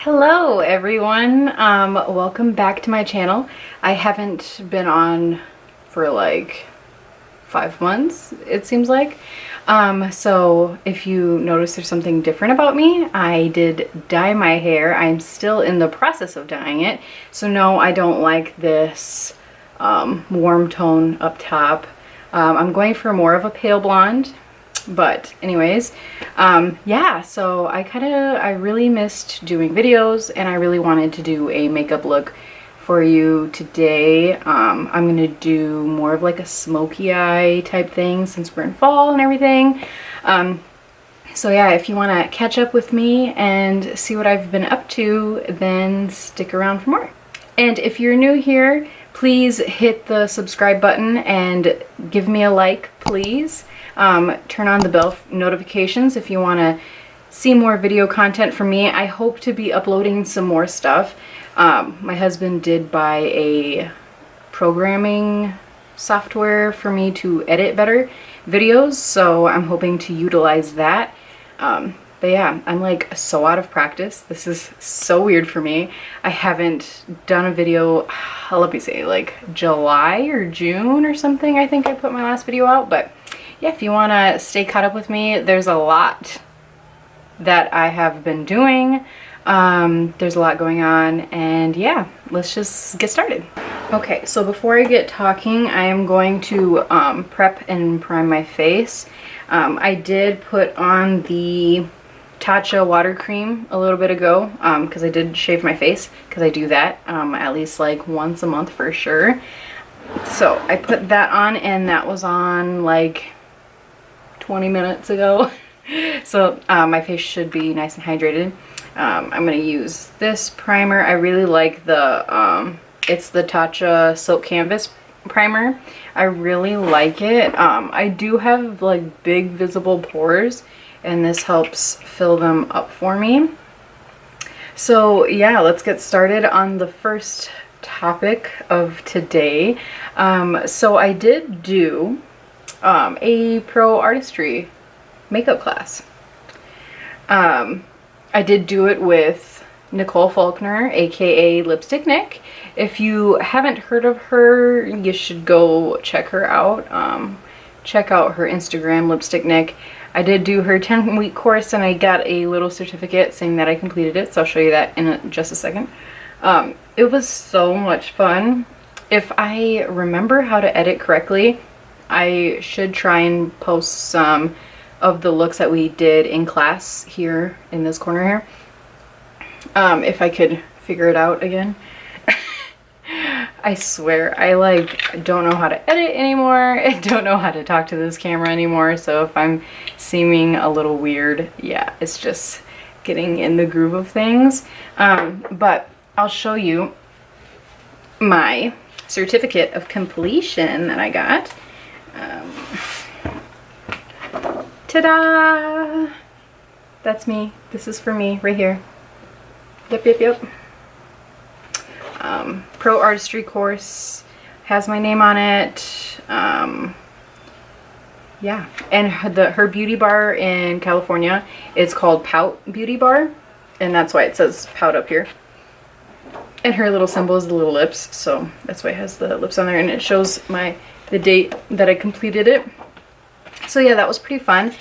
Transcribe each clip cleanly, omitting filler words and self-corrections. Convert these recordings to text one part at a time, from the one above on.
Hello everyone, welcome back to my channel. I haven't been on for like 5 months, it seems like. So if you notice there's something different about me, I did dye my hair. I'm still in the process of dyeing it. So no, I don't like this warm tone up top. I'm going for more of a pale blonde. But anyways, yeah, so I really missed doing videos and I really wanted to do a makeup look for you today. I'm gonna do more of like a smoky eye type thing since we're in fall and everything. So yeah, if you want to catch up with me and see what I've been up to, then stick around for more. And if you're new here, please hit the subscribe button and give me a like, please. Turn on the bell notifications if you want to see more video content from me. I hope to be uploading some more stuff. My husband did buy a programming software for me to edit better videos, so I'm hoping to utilize that. But yeah, I'm like so out of practice. This is so weird for me. I haven't done a video, let me say, like July or June or something. I think I put my last video out, but yeah, if you want to stay caught up with me, there's a lot that I have been doing. There's a lot going on, and yeah, let's just get started. Okay, so before I get talking, I am going to prep and prime my face. I did put on the Tatcha water cream a little bit ago because I did shave my face, because I do that at least like once a month for sure. So I put that on, and that was on like 20 minutes ago. So my face should be nice and hydrated. I'm going to use this primer. I really like the, it's the Tatcha Silk Canvas primer. I really like it. I do have like big visible pores, and this helps fill them up for me. So yeah, let's get started on the first topic of today. So I did do a pro artistry makeup class. I did do it with Nicole Faulkner, aka Lipstick Nick. If you haven't heard of her, you should go check her out. Check out her Instagram, Lipstick Nick. I did do her 10-week course, and I got a little certificate saying that I completed it, so I'll show you that in just a second. It was so much fun. If I remember how to edit correctly, I should try and post some of the looks that we did in class here in this corner here. If I could figure it out again. I swear, I like don't know how to edit anymore. I don't know how to talk to this camera anymore. So if I'm seeming a little weird, yeah, it's just getting in the groove of things. But I'll show you my certificate of completion that I got. Ta-da! That's me. This is for me right here. Yep. Pro artistry course has my name on it. Yeah, and her beauty bar in California is called Pout Beauty Bar, and that's why it says Pout up here. And her little symbol is the little lips, so that's why it has the lips on there, and it shows the date that I completed it. So yeah, that was pretty fun.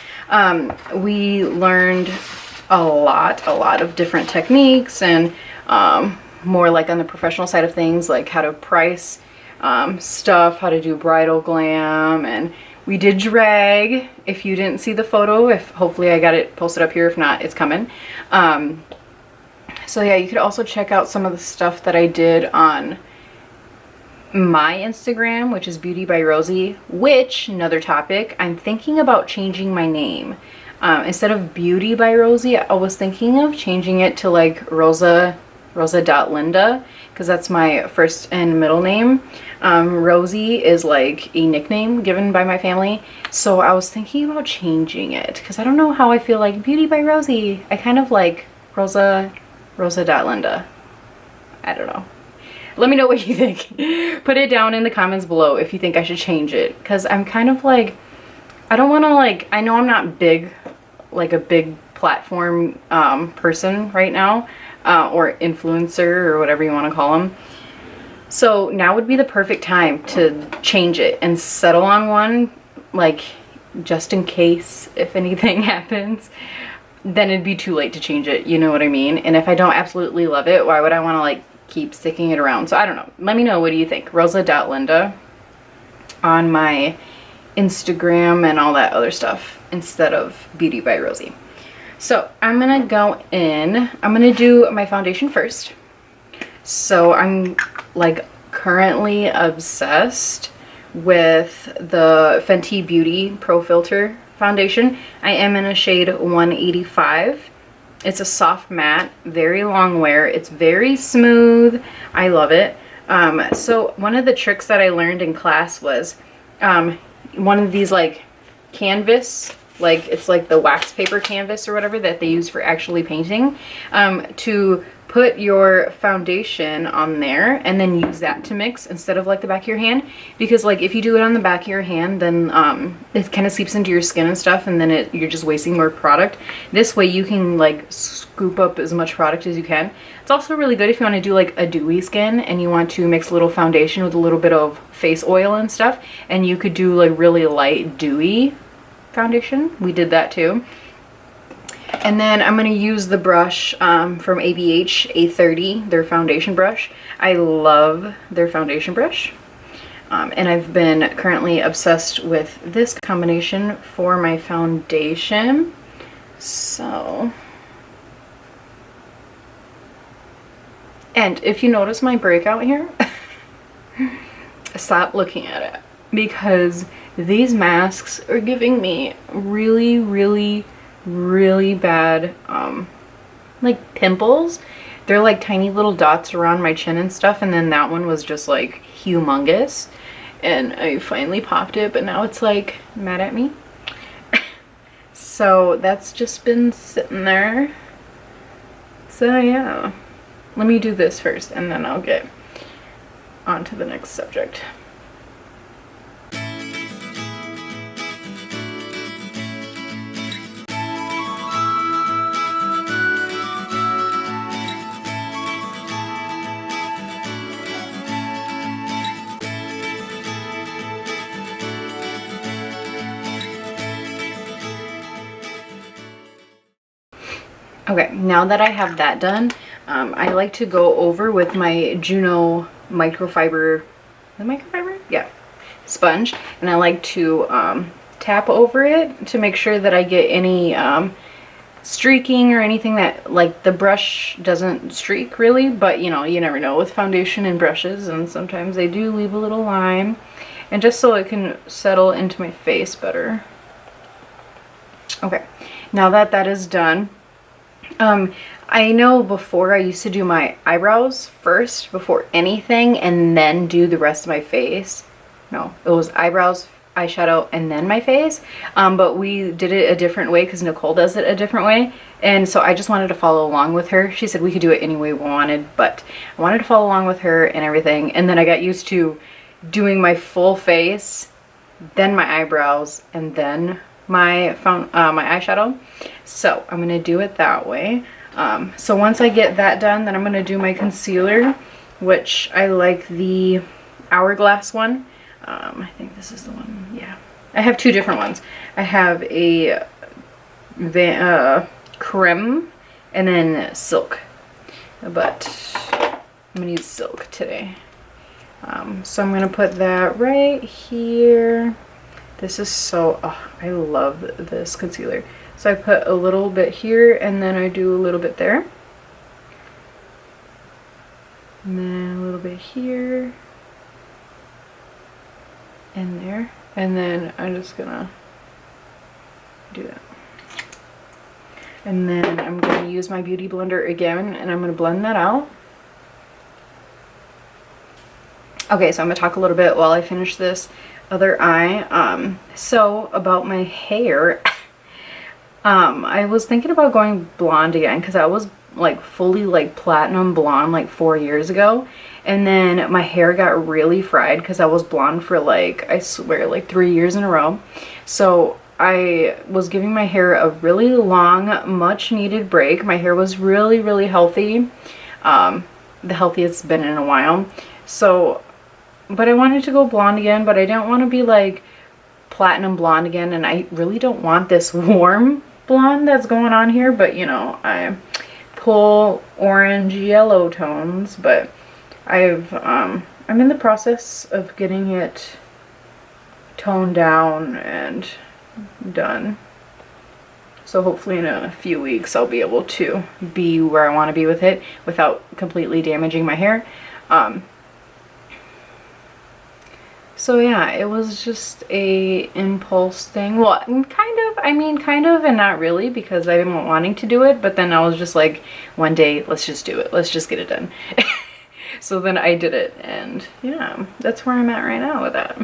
We learned a lot of different techniques, and more like on the professional side of things, like how to price stuff, how to do bridal glam, and we did drag. If you didn't see the photo, hopefully I got it posted up here. If not, it's coming. So yeah, you could also check out some of the stuff that I did on my Instagram, which is Beauty by Rosie, which, another topic, I'm thinking about changing my name. Instead of Beauty by Rosie, I was thinking of changing it to like Rosa.Linda, because that's my first and middle name. Rosie is like a nickname given by my family, so I was thinking about changing it, because I don't know how I feel like Beauty by Rosie. I kind of like Rosa.Linda. I don't know. Let me know what you think. Put it down in the comments below if you think I should change it, because I'm kind of like, I don't want to like, I know I'm not big, like a big platform person right now. or influencer or whatever you want to call them. So now would be the perfect time to change it and settle on one, like just in case if anything happens, then it'd be too late to change it, you know what I mean? And if I don't absolutely love it, why would I want to like keep sticking it around? So I don't know. Let me know, what do you think? Rosa.Linda on my Instagram and all that other stuff instead of Beauty by Rosie. So I'm gonna go in, I'm gonna do my foundation first. So I'm like currently obsessed with the Fenty Beauty Pro Filter foundation. I am in a shade 185. It's a soft matte, very long wear. It's very smooth. I love it. So one of the tricks that I learned in class was one of these like canvas, like it's like the wax paper canvas or whatever that they use for actually painting, to put your foundation on there and then use that to mix instead of like the back of your hand, because like if you do it on the back of your hand, then it kind of seeps into your skin and stuff, and then you're just wasting more product. This way you can like scoop up as much product as you can. It's also really good if you want to do like a dewy skin and you want to mix a little foundation with a little bit of face oil and stuff, and you could do like really light dewy foundation. We did that too. And then I'm going to use the brush from ABH A30, their foundation brush. I love their foundation brush. And I've been currently obsessed with this combination for my foundation. So, and if you notice my breakout here, stop looking at it, because these masks are giving me really, really, really bad like pimples. They're like tiny little dots around my chin and stuff, and then that one was just like humongous, and I finally popped it, but now it's like mad at me. So that's just been sitting there. So yeah, let me do this first and then I'll get on to the next subject. Okay, now that I have that done, I like to go over with my Juno microfiber, yeah, sponge, and I like to tap over it to make sure that I get any streaking or anything that, like, the brush doesn't streak really, but you know, you never know with foundation and brushes, and sometimes they do leave a little line, and just so it can settle into my face better. Okay, now that that is done, I know before I used to do my eyebrows first before anything and then do the rest of my face. No, it was eyebrows, eyeshadow, and then my face. But we did it a different way because Nicole does it a different way. And so I just wanted to follow along with her. She said we could do it any way we wanted, but I wanted to follow along with her and everything. And then I got used to doing my full face, then my eyebrows, and then my eyeshadow. So I'm gonna do it that way. So once I get that done, then I'm gonna do my concealer, which I like the Hourglass one. I think this is the one. Yeah, I have two different ones. I have a creme and then silk, but I'm gonna use silk today. So I'm gonna put that right here. This is so, oh, I love this concealer. So I put a little bit here and then I do a little bit there. And then a little bit here and there. And then I'm just gonna do that. And then I'm gonna use my Beauty Blender again and I'm gonna blend that out. Okay, so I'm gonna talk a little bit while I finish this other eye. So about my hair, I was thinking about going blonde again because I was like fully like platinum blonde like 4 years ago, and then my hair got really fried because I was blonde for like, I swear, like 3 years in a row. So I was giving my hair a really long, much needed break. My hair was really, really healthy. The healthiest it's been in a while. So, but I wanted to go blonde again, but I didn't want to be like platinum blonde again, and I really don't want this warm blonde that's going on here, but you know, I pull orange yellow tones, but I'm in the process of getting it toned down and done. So hopefully in a few weeks I'll be able to be where I want to be with it without completely damaging my hair. So yeah, it was just a impulse thing. Well, kind of and not really, because I've been wanting to do it, but then I was just like, one day, let's just do it. Let's just get it done. So then I did it, and yeah, that's where I'm at right now with that.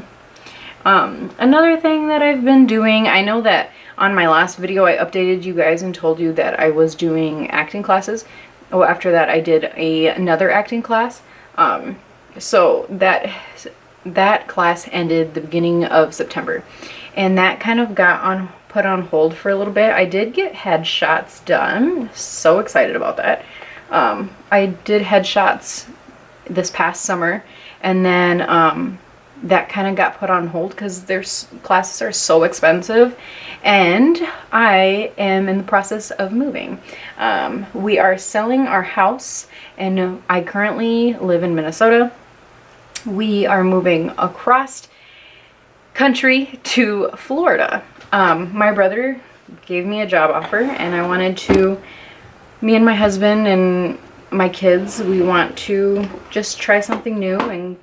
Another thing that I've been doing, I know that on my last video I updated you guys and told you that I was doing acting classes. Oh, after that I did another acting class. So that class ended the beginning of September, and that kind of got put on hold for a little bit. I did get headshots done. So excited about that. I did headshots this past summer, and then that kind of got put on hold because their classes are so expensive, and I am in the process of moving. We are selling our house, and I currently live in Minnesota. We are moving across country to Florida. My brother gave me a job offer, and I wanted to, me and my husband and my kids, we want to just try something new and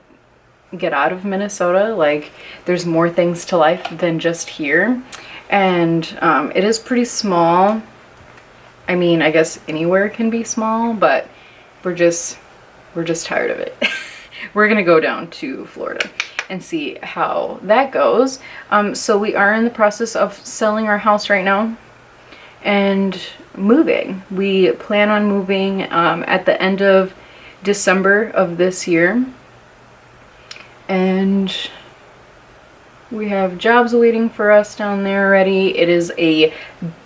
get out of Minnesota. Like, there's more things to life than just here, and it is pretty small. I mean, I guess anywhere can be small, but we're just tired of it. We're gonna go down to Florida and see how that goes. So we are in the process of selling our house right now and moving. We plan on moving at the end of December of this year, and we have jobs waiting for us down there already. It is a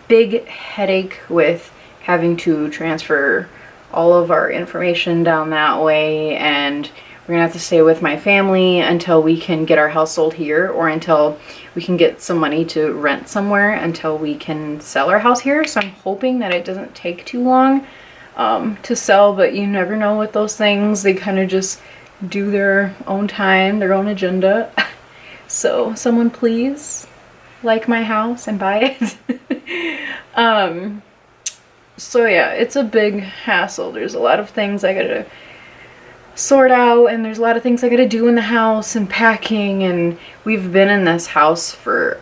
big headache with having to transfer all of our information down that way, and we're gonna have to stay with my family until we can get our house sold here, or until we can get some money to rent somewhere until we can sell our house here. So I'm hoping that it doesn't take too long to sell, but you never know with those things. They kind of just do their own time, their own agenda. So someone please like my house and buy it. So yeah, it's a big hassle. There's a lot of things I gotta sort out, and there's a lot of things I gotta do in the house and packing, and we've been in this house for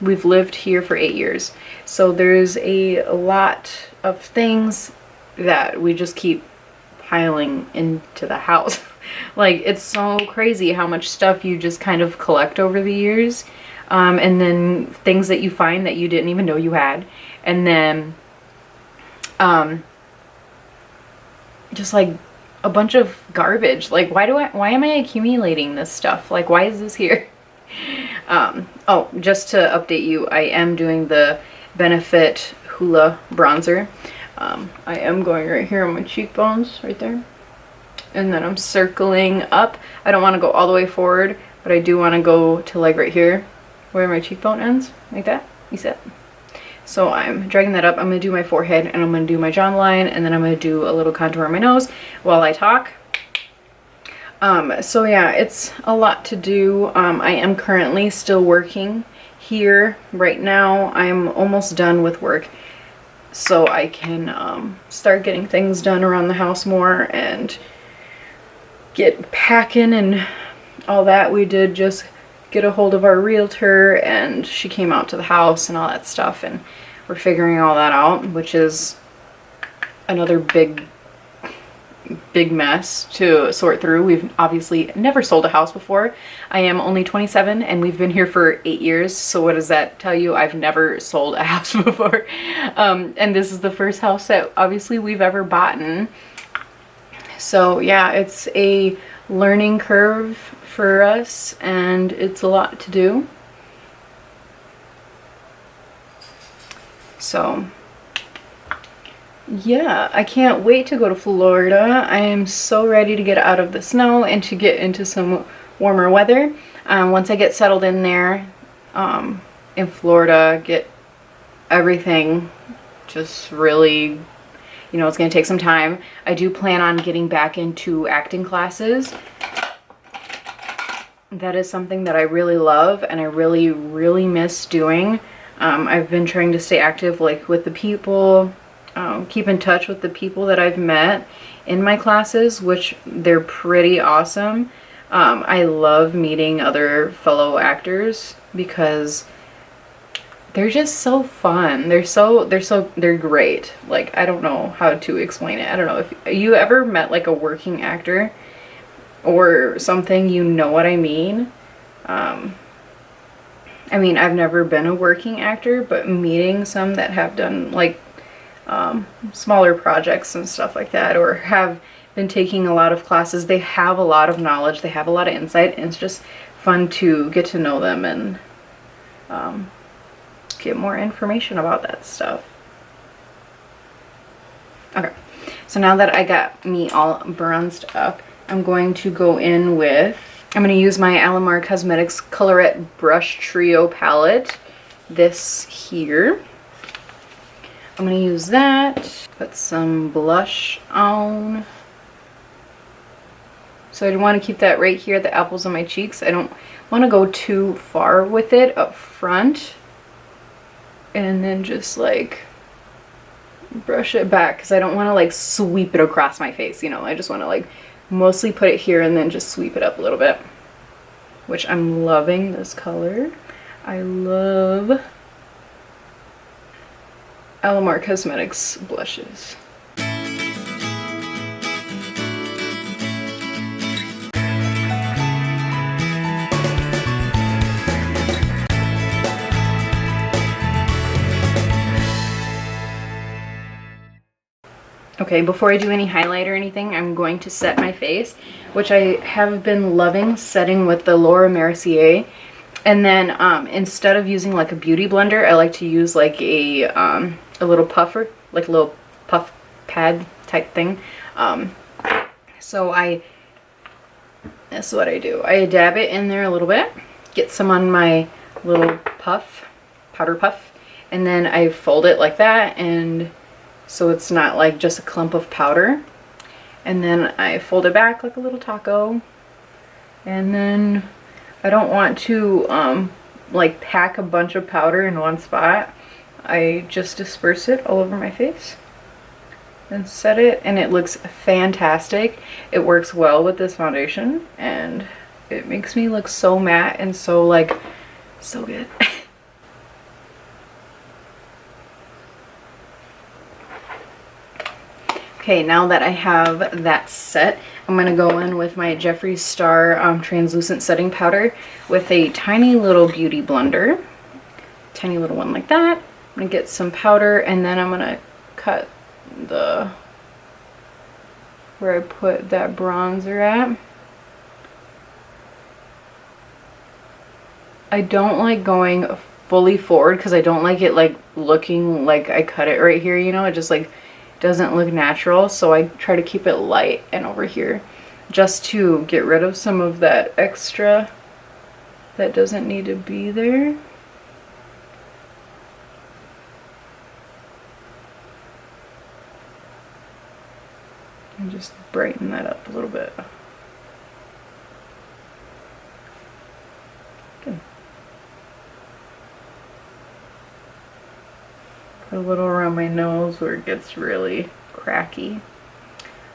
we've lived here for 8 years, so there's a lot of things that we just keep piling into the house. Like, it's so crazy how much stuff you just kind of collect over the years, and then things that you find that you didn't even know you had, and then just like a bunch of garbage. Like, why am I accumulating this stuff? Like, why is this here? Oh, just to update you, I am doing the Benefit Hoola bronzer. I am going right here on my cheekbones, right there. And then I'm circling up. I don't want to go all the way forward, but I do want to go to like right here where my cheekbone ends, like that. You see it? So I'm dragging that up. I'm going to do my forehead, and I'm going to do my jawline, and then I'm going to do a little contour on my nose while I talk. So yeah, it's a lot to do. I am currently still working here right now. I'm almost done with work, so I can start getting things done around the house more and get packing and all that. We did just get a hold of our realtor, and she came out to the house and all that stuff, and we're figuring all that out, which is another big mess to sort through. We've obviously never sold a house before. I am only 27, and we've been here for 8 years, so what does that tell you? I've never sold a house before. And this is the first house that obviously we've ever bought in. So yeah, it's a learning curve for us, and it's a lot to do. So yeah, I can't wait to go to Florida. I am so ready to get out of the snow and to get into some warmer weather. Once I get settled in there, in Florida, get everything just really, you know, it's going to take some time. I do plan on getting back into acting classes. That is something that I really love and I really, really miss doing. I've been trying to stay active, like with the people, keep in touch with the people that I've met in my classes, which they're pretty awesome. I love meeting other fellow actors because they're just so fun. They're great. Like, I don't know how to explain it. I don't know if you ever met like a working actor or something, you know what I mean. I mean, I've never been a working actor, but meeting some that have done like smaller projects and stuff like that, or have been taking a lot of classes, they have a lot of knowledge, they have a lot of insight, and it's just fun to get to know them and get more information about that stuff. Okay, so now that I got me all bronzed up, I'm going to go in with, I'm going to use my Alamar Cosmetics Colorette Brush Trio palette, this here. I'm going to use that, put some blush on. So I want to keep that right here, the apples on my cheeks. I don't want to go too far with it up front. And then just like brush it back because I don't want to like sweep it across my face, you know. I just want to like mostly put it here and then just sweep it up a little bit, which I'm loving this color. I love Alamar Cosmetics blushes. Okay, before I do any highlight or anything, I'm going to set my face, which I have been loving setting with the Laura Mercier. And then instead of using like a beauty blender, I like to use like a little puffer, like a little puff pad type thing. So that's what I do. I dab it in there a little bit, get some on my little puff, powder puff, and then I fold it like that, and so it's not like just a clump of powder. And then I fold it back like a little taco. And then I don't want to like pack a bunch of powder in one spot. I just disperse it all over my face and set it, and it looks fantastic. It works well with this foundation and it makes me look so matte and so like so good. Okay, now that I have that set, I'm going to go in with my Jeffree Star translucent setting powder with a tiny little beauty blender. Tiny little one like that. I'm going to get some powder, and then I'm going to cut the where I put that bronzer at. I don't like going fully forward because I don't like it like looking like I cut it right here, you know. It just like doesn't look natural, so I try to keep it light and over here just to get rid of some of that extra that doesn't need to be there. And just brighten that up a little bit. Good. Put a little around my nose where it gets really cracky,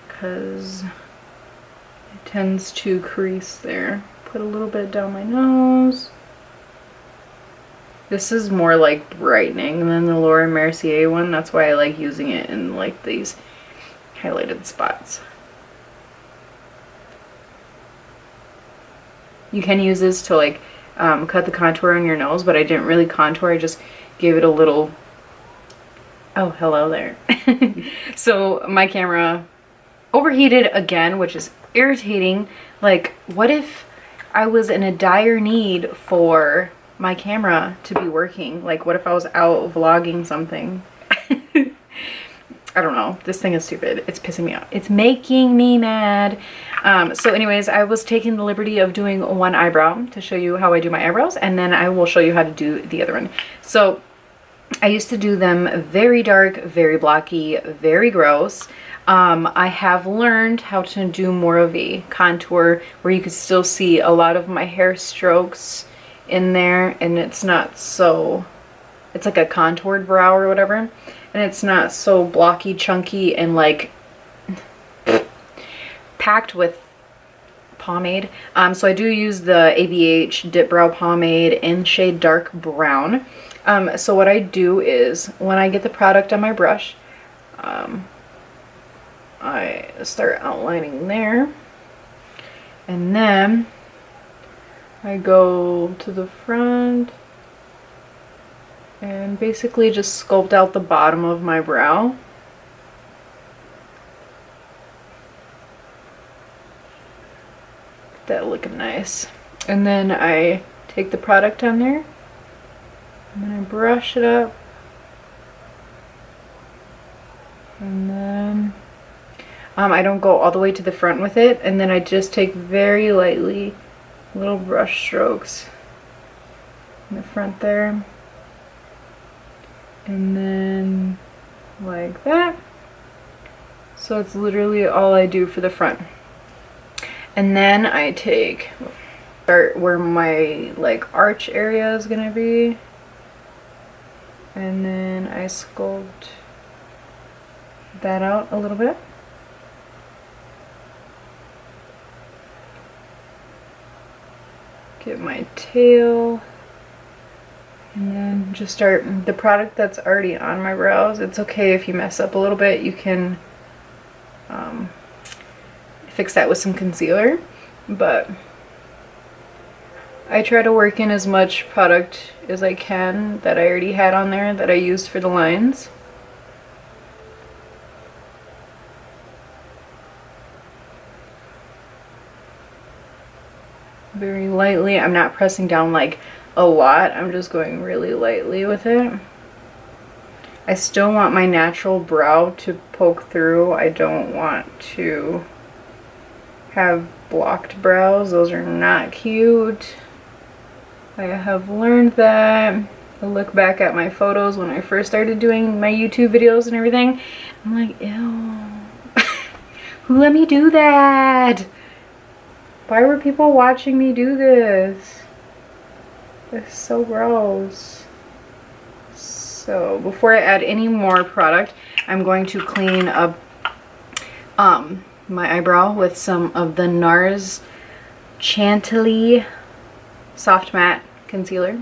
because it tends to crease there. Put a little bit down my nose. This is more like brightening than the Laura Mercier one. That's why I like using it in like these highlighted spots. You can use this to like cut the contour on your nose, but I didn't really contour. I just gave it a little. Oh, hello there. So my camera overheated again, which is irritating. Like, what if I was in a dire need for my camera to be working. Like, what if I was out vlogging something? I don't know. This thing is stupid. It's pissing me off. It's making me mad. So anyways, I was taking the liberty of doing one eyebrow to show you how I do my eyebrows, and then I will show you how to do the other one. So I used to do them very dark, very blocky, very gross. I have learned how to do more of a contour where you can still see a lot of my hair strokes in there, and it's not so, it's like a contoured brow or whatever. And it's not so blocky, chunky, and like packed with pomade. So I do use the ABH Dip Brow Pomade in shade Dark Brown. So what I do is when I get the product on my brush, I start outlining there. And then I go to the front and basically just sculpt out the bottom of my brow. Get that looking nice. And then I take the product on there and then I brush it up. And then I don't go all the way to the front with it, and then I just take very lightly little brush strokes in the front there. And then like that. So it's literally all I do for the front. And then I start where my like arch area is gonna be, and then I sculpt that out a little bit. Get my tail. And then just start the product that's already on my brows. It's okay if you mess up a little bit. You can fix that with some concealer. But I try to work in as much product as I can that I already had on there that I used for the lines. Very lightly. I'm not pressing down like a lot. I'm just going really lightly with it. I still want my natural brow to poke through. I don't want to have blocked brows. Those are not cute. I have learned that. I look back at my photos when I first started doing my YouTube videos and everything. I'm like, ew. Who let me do that? Why were people watching me do this? It's so gross. So before I add any more product, I'm going to clean up my eyebrow with some of the NARS Chantilly Soft Matte Concealer.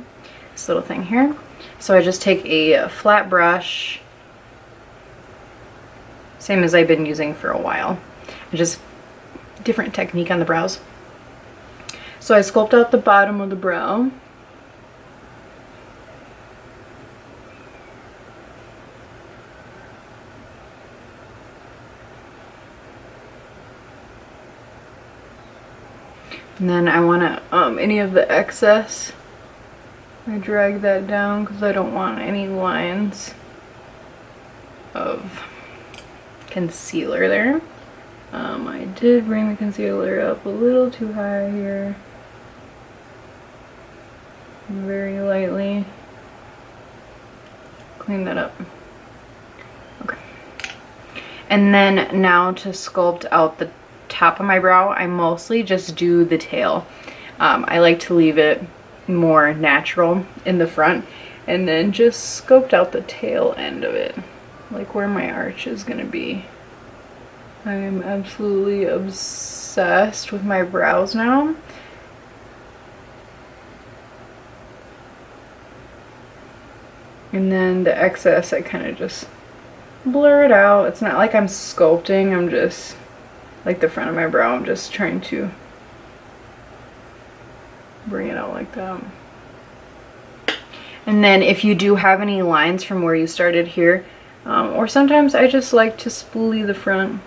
This little thing here. So I just take a flat brush, same as I've been using for a while. Just different technique on the brows. So I sculpt out the bottom of the brow. And then I want to, any of the excess, I drag that down because I don't want any lines of concealer there. I did bring the concealer up a little too high here. Very lightly. Clean that up. Okay. And then now to sculpt out the top of my brow, I mostly just do the tail. I like to leave it more natural in the front and then just sculpt out the tail end of it, like where my arch is gonna be. I am absolutely obsessed with my brows now. And then the excess, I kind of just blur it out. It's not like I'm sculpting, I'm just, like the front of my brow, I'm just trying to bring it out like that. And then if you do have any lines from where you started here, or sometimes I just like to spoolie the front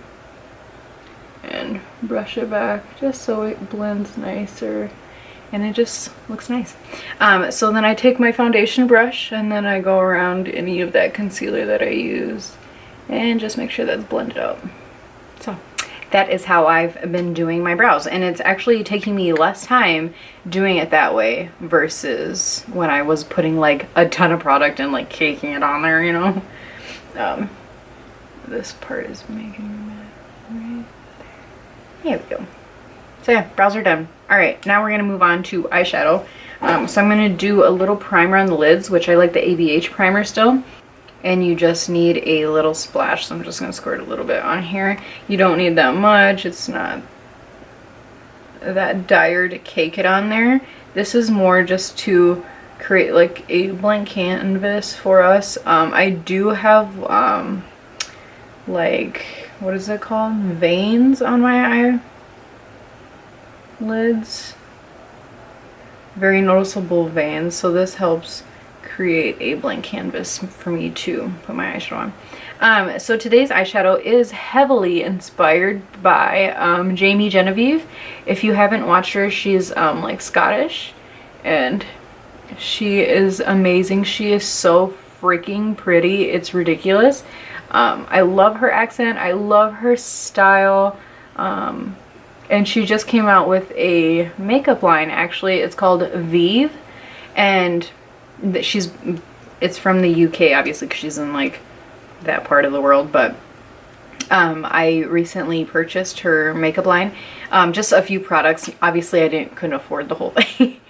and brush it back just so it blends nicer and it just looks nice. So then I take my foundation brush and then I go around any of that concealer that I use and just make sure that's blended out. So that is how I've been doing my brows, and it's actually taking me less time doing it that way versus when I was putting like a ton of product and like caking it on there, you know. This part is making me mad right there. There we go. So yeah, brows are done. All right, now we're gonna move on to eyeshadow. So I'm gonna do a little primer on the lids, which I like the ABH primer still. And you just need a little splash, so I'm just gonna squirt a little bit on here. You don't need that much. It's not that dire to cake it on there. This is more just to create like a blank canvas for us. I do have like, what is it called? Veins on my eyelids. Very noticeable veins, so this helps create a blank canvas for me to put my eyeshadow on. So today's eyeshadow is heavily inspired by Jamie Genevieve. If you haven't watched her, she's like Scottish, and she is amazing. She is so freaking pretty, it's ridiculous. I love her accent, I love her style, and she just came out with a makeup line. Actually, it's called Vive, and it's from the UK, obviously, because she's in like that part of the world. But I recently purchased her makeup line, just a few products. Obviously I couldn't afford the whole thing.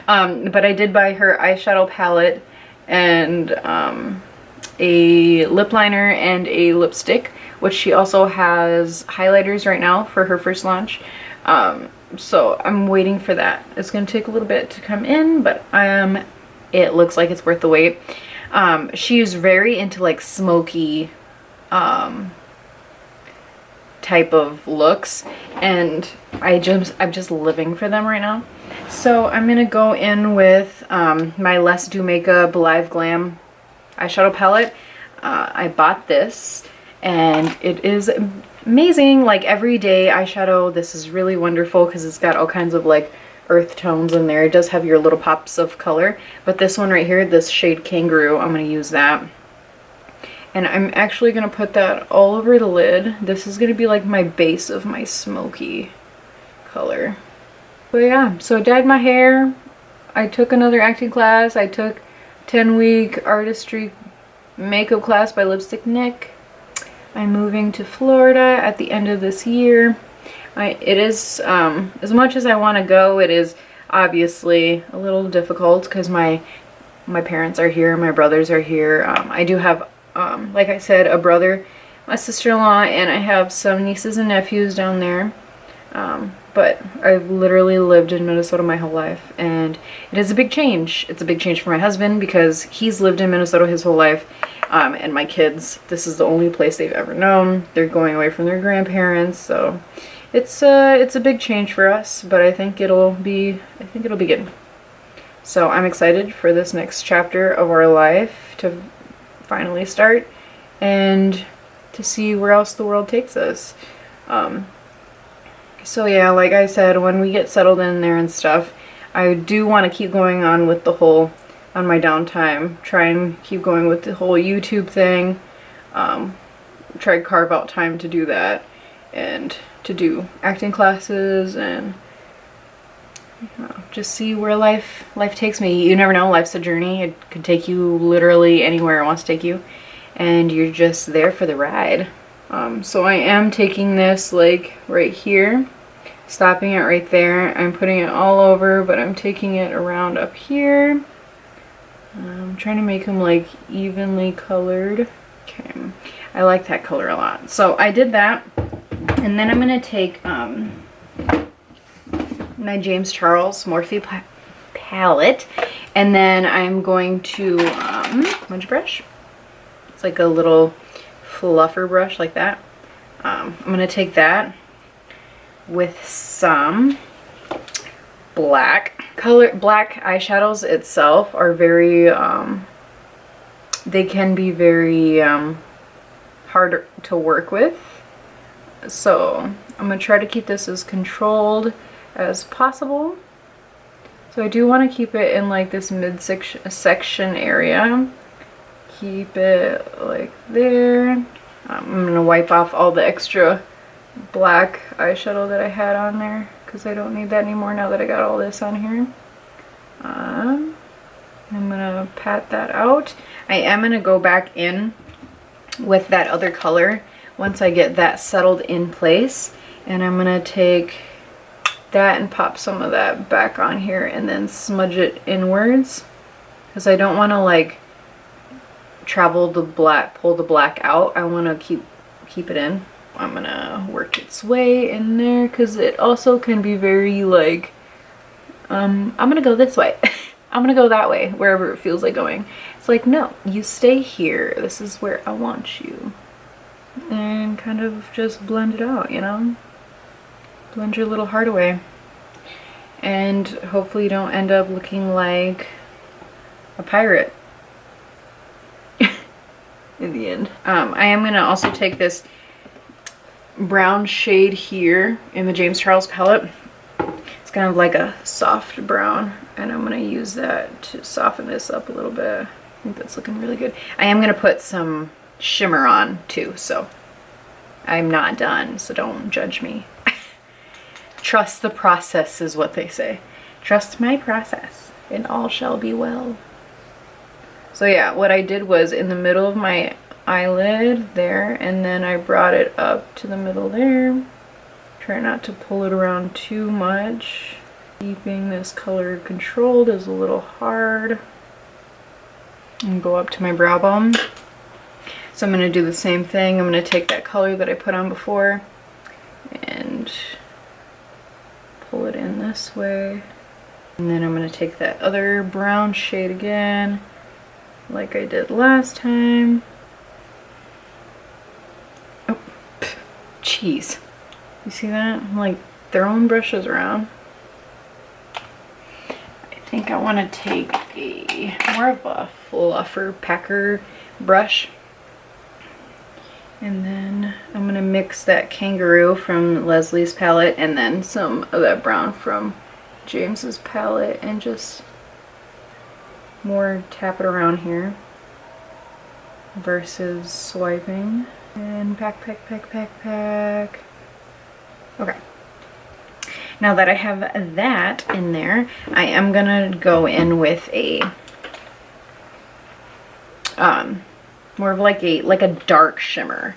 But I did buy her eyeshadow palette and a lip liner and a lipstick, which she also has highlighters right now for her first launch. So I'm waiting for that. It's gonna take a little bit to come in, but it looks like it's worth the wait. She's very into like smoky type of looks, and I'm just living for them right now. So I'm gonna go in with my Less Do Makeup Live Glam eyeshadow palette. I bought this and it is amazing, like everyday eyeshadow. This is really wonderful because it's got all kinds of like earth tones in there. It does have your little pops of color, but this one right here, this shade Kangaroo, I'm going to use that. And I'm actually going to put that all over the lid. This is going to be like my base of my smoky color. But yeah, so I dyed my hair. I took another acting class. I took 10-week artistry makeup class by Lipstick Nick. I'm moving to Florida at the end of this year. It is, as much as I want to go, it is obviously a little difficult because my parents are here, my brothers are here. I do have, like I said, a brother, my sister-in-law, and I have some nieces and nephews down there. But I've literally lived in Minnesota my whole life, and it is a big change. It's a big change for my husband because he's lived in Minnesota his whole life. And my kids, this is the only place they've ever known. They're going away from their grandparents, so it's a big change for us, but I think it'll be good. So I'm excited for this next chapter of our life to finally start and to see where else the world takes us. So yeah, like I said, when we get settled in there and stuff, I do want to keep going on with the whole, on my downtime, try and keep going with the whole YouTube thing. Try to carve out time to do that and to do acting classes and just see where life takes me. You never know, life's a journey. It could take you literally anywhere it wants to take you, and you're just there for the ride. So I am taking this like right here, stopping it right there. I'm putting it all over, but I'm taking it around up here. I'm trying to make them like evenly colored. Okay, I like that color a lot. So I did that, and then I'm gonna take my James Charles Morphe palette, and then I'm going to smudge brush. It's like a little fluffer brush like that. I'm gonna take that with some black eyeshadows itself are very they can be very hard to work with, so I'm gonna try to keep this as controlled as possible. So I do want to keep it in like this section area. Keep it like there. I'm gonna wipe off all the extra black eyeshadow that I had on there because I don't need that anymore now that I got all this on here. I'm gonna pat that out. I am gonna go back in with that other color once I get that settled in place, and I'm gonna take that and pop some of that back on here and then smudge it inwards because I don't want to like travel the black, pull the black out. I want to keep it in. I'm gonna work its way in there because it also can be very like I'm gonna go this way. I'm gonna go that way, wherever it feels like going. It's like, no, you stay here. This is where I want you. And kind of just blend it out, you know? Blend your little heart away. And hopefully you don't end up looking like a pirate in the end. I am gonna also take this brown shade here in the James Charles palette. It's kind of like a soft brown, and I'm gonna use that to soften this up a little bit. I think that's looking really good. I am gonna put some shimmer on too, so I'm not done, so don't judge me. Trust the process is what they say. Trust my process and all shall be well. So yeah, what I did was in the middle of my eyelid there, and then I brought it up to the middle there. Try not to pull it around too much. Keeping this color controlled is a little hard. And go up to my brow bone. So I'm going to do the same thing. I'm going to take that color that I put on before and pull it in this way. And then I'm going to take that other brown shade again, like I did last time. Oh, jeez. You see that? I'm like throwing brushes around. I think I want to take more of a fluffer packer brush. And then I'm going to mix that kangaroo from Leslie's palette and then some of that brown from James's palette and just more tap it around here versus swiping. And pack. Okay. Now that I have that in there, I am going to go in with a more of like a dark shimmer,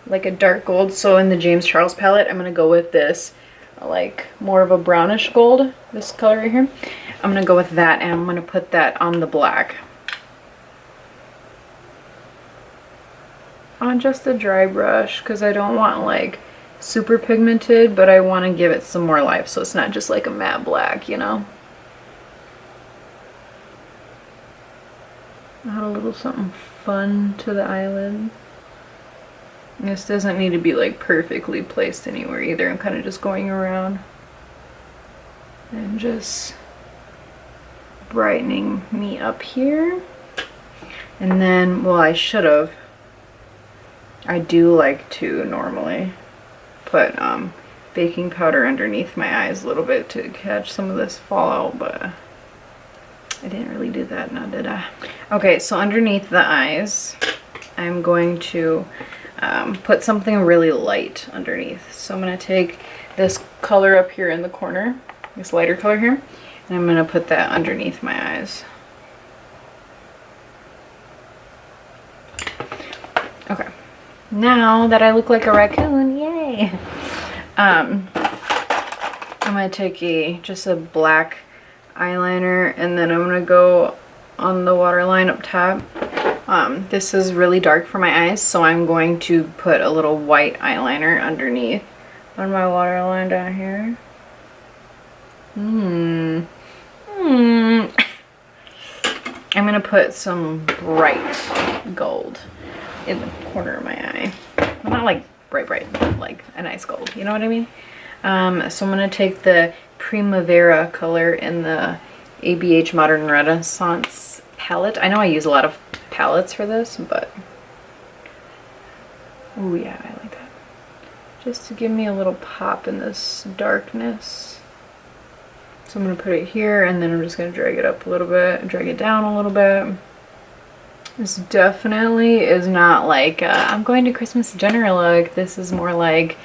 like a dark gold. So in the James Charles palette, I'm gonna go with this like more of a brownish gold, this color right here. I'm gonna go with that, and I'm gonna put that on the black on just a dry brush because I don't want like super pigmented, but I want to give it some more life so it's not just like a matte black, you know. Add a little something fun to the eyelid. This doesn't need to be like perfectly placed anywhere either. I'm kind of just going around and just brightening me up here. And then, well, I do like to normally put baking powder underneath my eyes a little bit to catch some of this fallout, but I didn't really do that now, did I? Okay, so underneath the eyes, I'm going to put something really light underneath. So I'm going to take this color up here in the corner, this lighter color here, and I'm going to put that underneath my eyes. Okay, now that I look like a raccoon, yay! I'm going to take just a black eyeliner, and then I'm going to go on the waterline up top. This is really dark for my eyes, so I'm going to put a little white eyeliner underneath on my waterline down here. I'm going to put some bright gold in the corner of my eye. Well, not like bright, but like a nice gold, you know what I mean? So I'm going to take the Primavera color in the ABH Modern Renaissance palette. I know I use a lot of palettes for this, but oh yeah, I like that. Just to give me a little pop in this darkness. So I'm going to put it here, and then I'm just going to drag it up a little bit and drag it down a little bit. This definitely is not like I'm going to Christmas dinner look. This is more like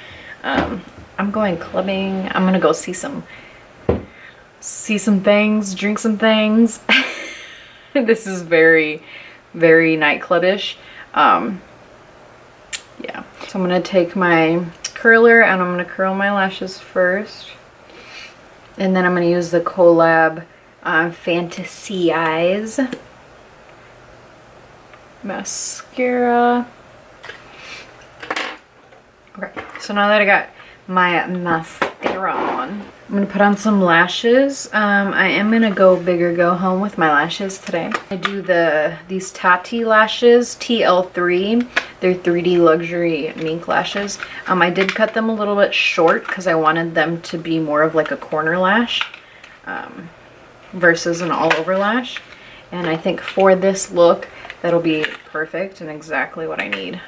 I'm going clubbing. I'm going to go see some things, drink some things. This is very, very nightclubish. Yeah. So I'm going to take my curler and I'm going to curl my lashes first. And then I'm going to use the Collab Fantasy Eyes mascara. Okay, so now that I got my mascara on, I'm gonna put on some lashes. I am gonna go big or go home with my lashes today. I do these Tati lashes, TL3. They're 3D luxury mink lashes. I did cut them a little bit short because I wanted them to be more of like a corner lash versus an all over lash. And I think for this look, that'll be perfect and exactly what I need.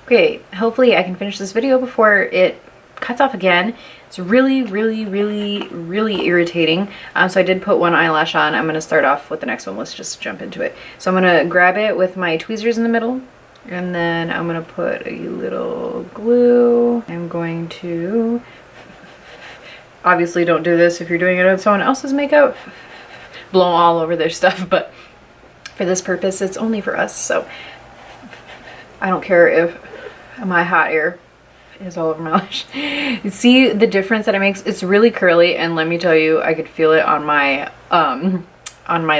Okay, hopefully I can finish this video before it cuts off again. It's really, really, really, really irritating. So I did put one eyelash on. I'm gonna start off with the next one. Let's just jump into it. So I'm gonna grab it with my tweezers in the middle, and then I'm gonna put a little glue. I'm going to, obviously don't do this if you're doing it on someone else's makeup, blow all over their stuff, but for this purpose, it's only for us, so I don't care if my hot air is all over my lash. You see the difference that it makes? It's really curly, and let me tell you, I could feel it on my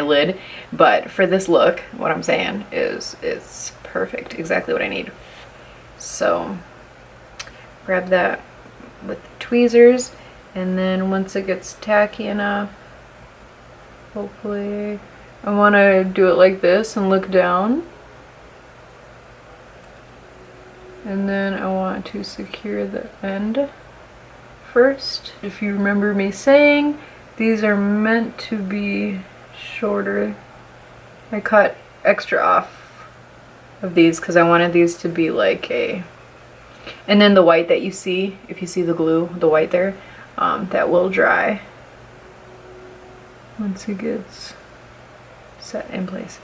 lid. But for this look, what I'm saying is it's perfect, exactly what I need. So grab that with the tweezers, and then once it gets tacky enough, hopefully, I want to do it like this and look down. And then I want to secure the end first. If you remember me saying, these are meant to be shorter. I cut extra off of these because I wanted these to be like a... And then the white that you see, if you see the glue, the white there, that will dry once it gets set in place.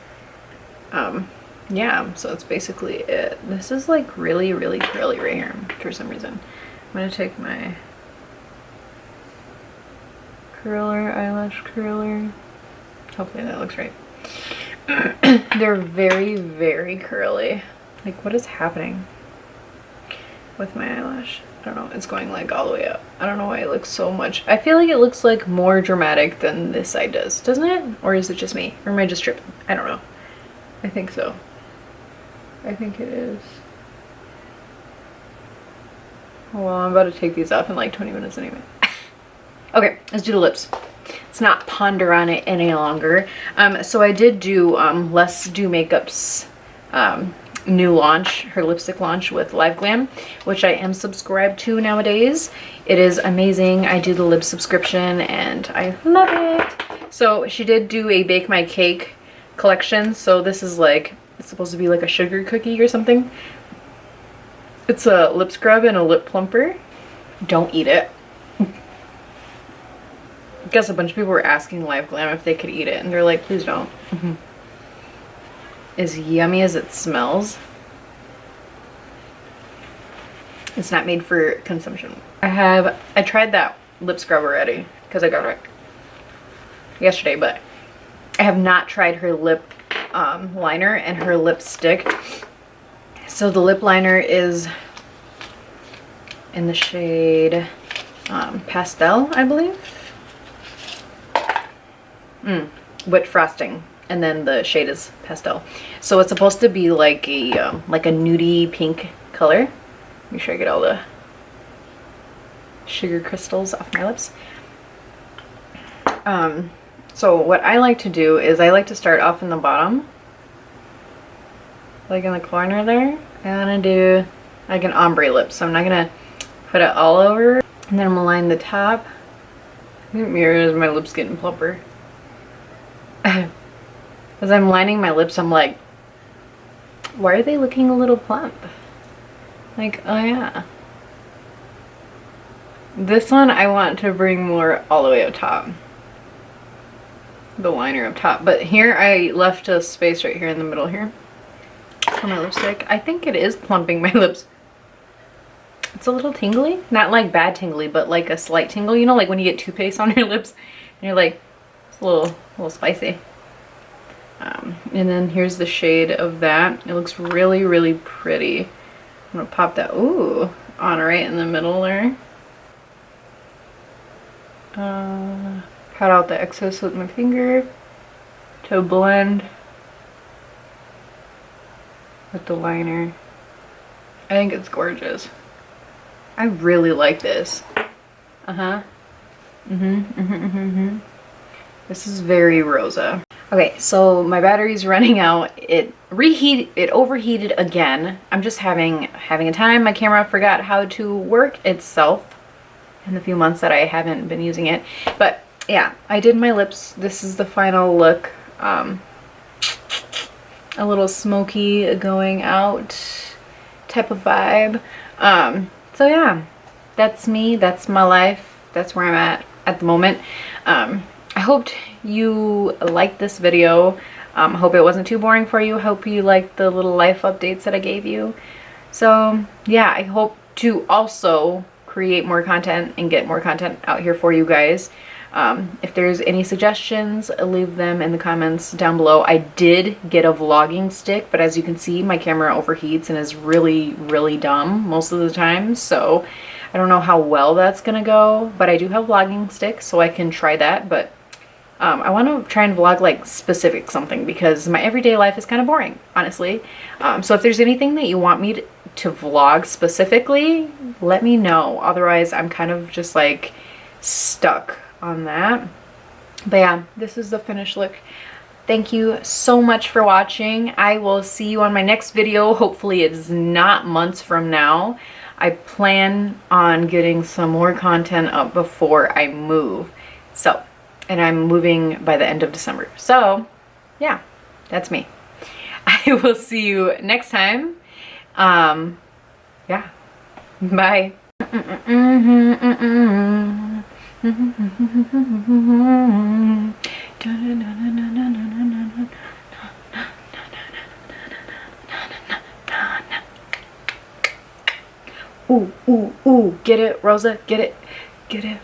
Yeah, so that's basically it. This is like really, really curly right here for some reason. I'm gonna take my curler, eyelash curler. Hopefully that looks right. They're very, very curly. Like, what is happening with my eyelash? I don't know, it's going like all the way up. I don't know why it looks so much. I feel like it looks like more dramatic than this side does, doesn't it? Or is it just me? Or am I just tripping? I don't know. I think so. I think it is. Well, I'm about to take these off in like 20 minutes anyway. Okay, let's do the lips. Let's not ponder on it any longer. So I did do Let's Do Makeup's new launch, her lipstick launch with Live Glam, which I am subscribed to nowadays. It is amazing. I do the lip subscription and I love it. So she did do a Bake My Cake collection. So this is like, it's supposed to be like a sugar cookie or something. It's a lip scrub and a lip plumper. Don't eat it. I guess a bunch of people were asking Live Glam if they could eat it, and they're like, please don't. As yummy as it smells, it's not made for consumption. I tried that lip scrub already because I got it yesterday, but I have not tried her lip liner and her lipstick. So the lip liner is in the shade Pastel, I believe. Wet frosting, and then the shade is Pastel. So it's supposed to be like a nudie pink color. Make sure I get all the sugar crystals off my lips. So what I like to do is I like to start off in the bottom, like in the corner there, and I do like an ombre lip. So I'm not gonna put it all over, and then I'm gonna line the top. I think mirrors my lips getting plumper. As I'm lining my lips, I'm like, why are they looking a little plump? Like, oh yeah. This one I want to bring more all the way up top. the liner up top. But here I left a space right here in the middle here for my lipstick. I think it is plumping my lips. It's a little tingly, not like bad tingly, but like a slight tingle, you know, like when you get toothpaste on your lips and you're like, it's a little spicy. And then here's the shade of that. It looks really, really pretty. I'm gonna pop that, ooh, on right in the middle there. Cut out the excess with my finger to blend with the liner. I think it's gorgeous. I really like this. This is very Rosa. Okay, so my battery's running out. It overheated again. I'm just having a time. My camera forgot how to work itself in the few months that I haven't been using it. But yeah, I did my lips. This is the final look. A little smoky going out type of vibe. So yeah, that's me, that's my life, that's where I'm at the moment. I hoped you liked this video. I hope it wasn't too boring for you. Hope you liked the little life updates that I gave you. So yeah, I hope to also create more content and get more content out here for you guys. If there's any suggestions, leave them in the comments down below. I did get a vlogging stick, but as you can see, my camera overheats and is really, really dumb most of the time. So I don't know how well that's gonna go, but I do have a vlogging stick, so I can try that. But I want to try and vlog like specific something because my everyday life is kind of boring, honestly. So if there's anything that you want me to vlog specifically, let me know. Otherwise, I'm kind of just like stuck on that. But yeah, this is the finished look. Thank you so much for watching. I will see you on my next video. Hopefully it's not months from now. I plan on getting some more content up before I move. So, and I'm moving by the end of December. So yeah, that's me. I will see you next time. Yeah, bye. Ooh, ooh, ooh, get it, Rosa, get it, get it.